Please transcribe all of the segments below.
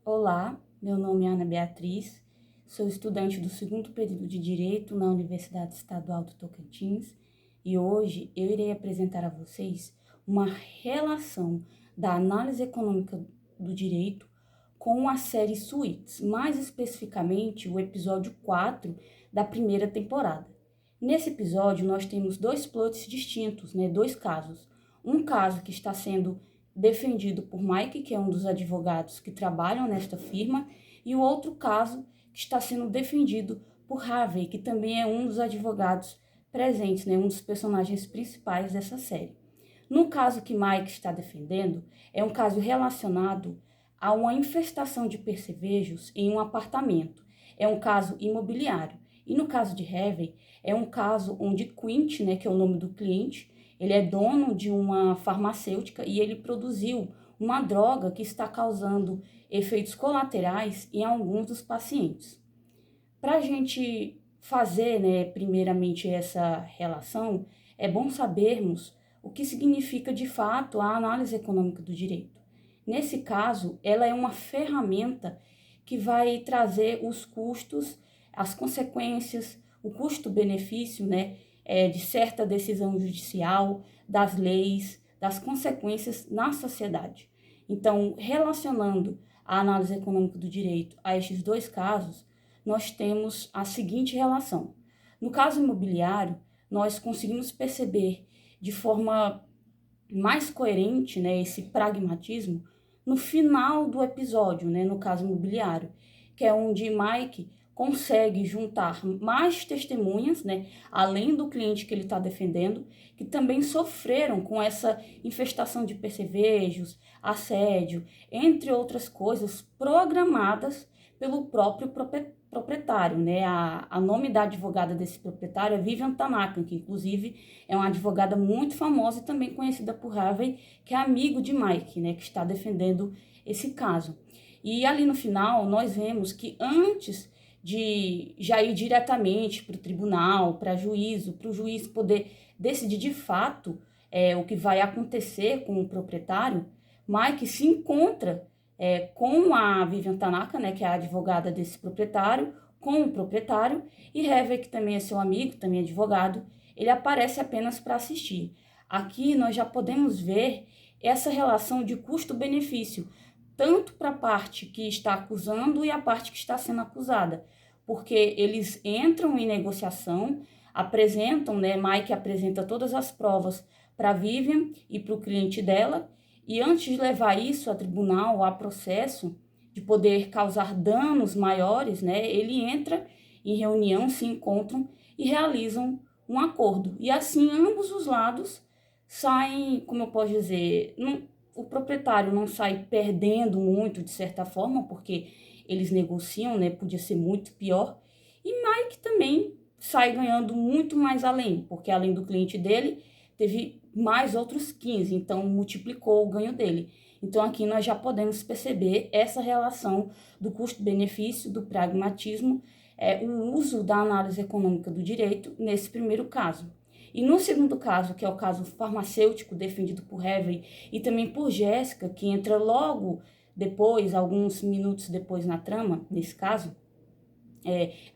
Olá, meu nome é Ana Beatriz, sou estudante do segundo período de Direito na Universidade Estadual do Tocantins e hoje eu irei apresentar a vocês uma relação da análise econômica do direito com a série Suits, mais especificamente o episódio 4 da primeira temporada. Nesse episódio nós temos dois plots distintos, dois casos. Um caso que está sendo defendido por Mike, que é um dos advogados que trabalham nesta firma, e o outro caso que está sendo defendido por Harvey, que também é um dos advogados presentes, um dos personagens principais dessa série. No caso que Mike está defendendo, é um caso relacionado a uma infestação de percevejos em um apartamento. É um caso imobiliário. E no caso de Harvey, é um caso onde Quint, que é o nome do cliente, ele é dono de uma farmacêutica e ele produziu uma droga que está causando efeitos colaterais em alguns dos pacientes. Para a gente fazer, primeiramente, essa relação, é bom sabermos o que significa de fato a análise econômica do direito. Nesse caso, ela é uma ferramenta que vai trazer os custos, as consequências, o custo-benefício, de certa decisão judicial, das leis, das consequências na sociedade. Então, relacionando a análise econômica do direito a estes dois casos, nós temos a seguinte relação. No caso imobiliário, nós conseguimos perceber de forma mais coerente, esse pragmatismo no final do episódio, no caso imobiliário, que é onde Mike consegue juntar mais testemunhas, além do cliente que ele está defendendo, que também sofreram com essa infestação de percevejos, assédio, entre outras coisas programadas pelo próprio proprietário, A nome da advogada desse proprietário é Vivian Tanaka, que inclusive é uma advogada muito famosa e também conhecida por Harvey, que é amigo de Mike, que está defendendo esse caso. E ali no final nós vemos que antes de já ir diretamente para o tribunal, para juízo, para o juiz poder decidir de fato o que vai acontecer com o proprietário, Mike se encontra com a Vivian Tanaka, que é a advogada desse proprietário, com o proprietário, e Harvey, que também é seu amigo, também é advogado, ele aparece apenas para assistir. Aqui nós já podemos ver essa relação de custo-benefício, tanto para a parte que está acusando e a parte que está sendo acusada, porque eles entram em negociação, apresentam, Mike apresenta todas as provas para a Vivian e para o cliente dela, e antes de levar isso a tribunal, a processo, de poder causar danos maiores, ele entra em reunião, se encontram e realizam um acordo. E assim ambos os lados saem, como eu posso dizer, o proprietário não sai perdendo muito, de certa forma, porque eles negociam, podia ser muito pior. E Mike também sai ganhando muito mais além, porque além do cliente dele, teve mais outros 15, então multiplicou o ganho dele. Então aqui nós já podemos perceber essa relação do custo-benefício, do pragmatismo, o uso da análise econômica do direito nesse primeiro caso. E no segundo caso, que é o caso farmacêutico defendido por Harvey e também por Jéssica, que entra logo depois, alguns minutos depois na trama, nesse caso,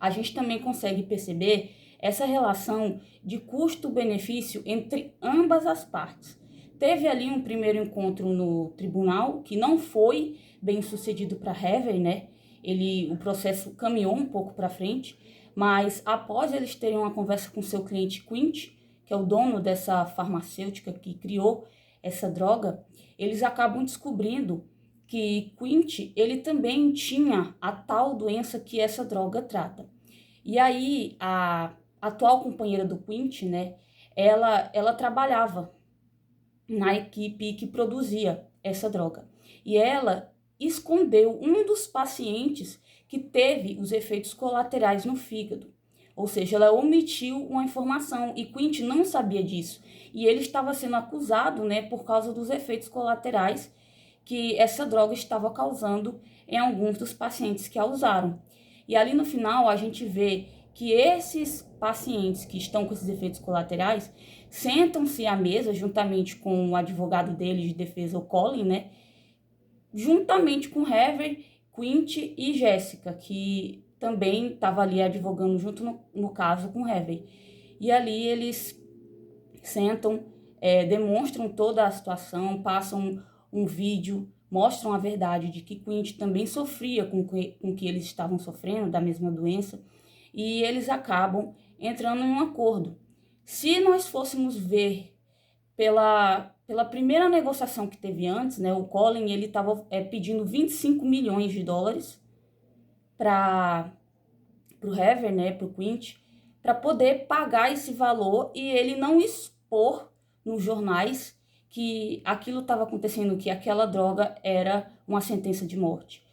a gente também consegue perceber essa relação de custo-benefício entre ambas as partes. Teve ali um primeiro encontro no tribunal, que não foi bem sucedido para Harvey, o processo caminhou um pouco para frente, mas após eles terem uma conversa com seu cliente Quint, que é o dono dessa farmacêutica que criou essa droga, eles acabam descobrindo que Quint, ele também tinha a tal doença que essa droga trata. E aí, a atual companheira do Quint, ela trabalhava na equipe que produzia essa droga. E ela escondeu um dos pacientes que teve os efeitos colaterais no fígado. Ou seja, ela omitiu uma informação e Quint não sabia disso. E ele estava sendo acusado, por causa dos efeitos colaterais que essa droga estava causando em alguns dos pacientes que a usaram. E ali no final a gente vê que esses pacientes que estão com esses efeitos colaterais sentam-se à mesa juntamente com o advogado deles de defesa, o Colin, juntamente com Harvey, Quint e Jéssica, que também estava ali advogando junto no caso com Harvey. E ali eles sentam, demonstram toda a situação, passam um vídeo, mostram a verdade de que Quint também sofria com que eles estavam sofrendo, da mesma doença, e eles acabam entrando em um acordo. Se nós fôssemos ver pela primeira negociação que teve antes, né, o Colin ele estava pedindo 25 milhões de dólares para o Harvey, né, para o Quint, para poder pagar esse valor e ele não expor nos jornais que aquilo estava acontecendo, que aquela droga era uma sentença de morte.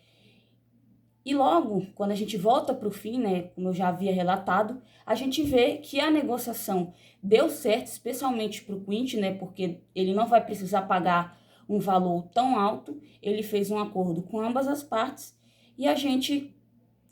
E logo, quando a gente volta para o fim, né, como eu já havia relatado, a gente vê que a negociação deu certo, especialmente para o Quint, né, porque ele não vai precisar pagar um valor tão alto, ele fez um acordo com ambas as partes e a gente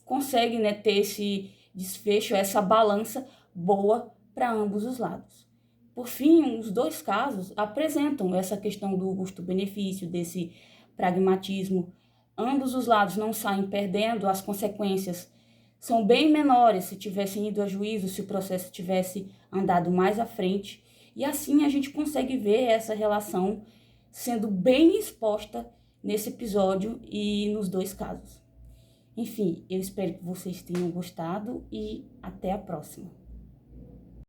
consegue, né, ter esse desfecho, essa balança boa para ambos os lados. Por fim, os dois casos apresentam essa questão do custo-benefício, desse pragmatismo. Ambos os lados não saem perdendo, as consequências são bem menores se tivessem ido a juízo, se o processo tivesse andado mais à frente. E assim a gente consegue ver essa relação sendo bem exposta nesse episódio e nos dois casos. Enfim, eu espero que vocês tenham gostado e até a próxima.